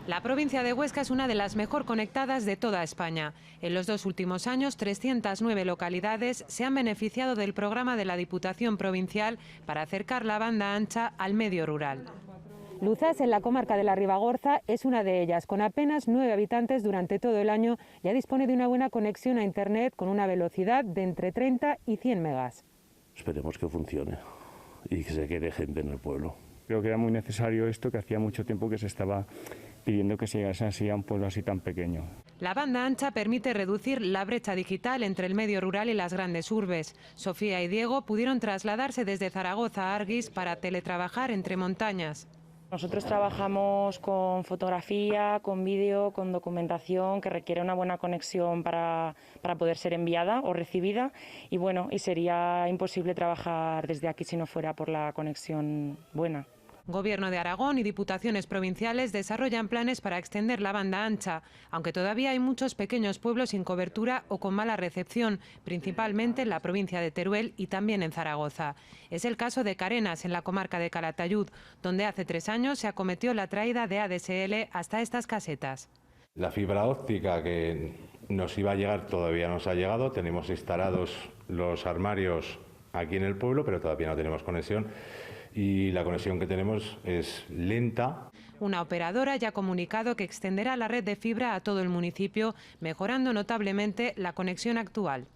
La provincia de Huesca es una de las mejor conectadas de toda España. En los 2 últimos años, 309 localidades se han beneficiado del programa de la Diputación Provincial para acercar la banda ancha al medio rural. Luzas, en la comarca de la Ribagorza, es una de ellas. Con apenas 9 habitantes durante todo el año, ya dispone de una buena conexión a Internet con una velocidad de entre 30 y 100 megas. Esperemos que funcione y que se quede gente en el pueblo. Creo que era muy necesario esto, que hacía mucho tiempo que se estaba pidiendo que se llegase así a un pueblo así tan pequeño. La banda ancha permite reducir la brecha digital entre el medio rural y las grandes urbes. Sofía y Diego pudieron trasladarse desde Zaragoza a Argüís para teletrabajar entre montañas. Nosotros trabajamos con fotografía, con vídeo, con documentación que requiere una buena conexión para poder ser enviada o recibida y bueno, y sería imposible trabajar desde aquí si no fuera por la conexión buena. Gobierno de Aragón y diputaciones provinciales desarrollan planes para extender la banda ancha, aunque todavía hay muchos pequeños pueblos sin cobertura o con mala recepción, principalmente en la provincia de Teruel y también en Zaragoza. Es el caso de Carenas, en la comarca de Calatayud, donde hace 3 años se acometió la traída de ADSL hasta estas casetas. La fibra óptica que nos iba a llegar todavía no nos ha llegado. Tenemos instalados los armarios aquí en el pueblo, pero todavía no tenemos conexión. Y la conexión que tenemos es lenta. Una operadora ya ha comunicado que extenderá la red de fibra a todo el municipio, mejorando notablemente la conexión actual.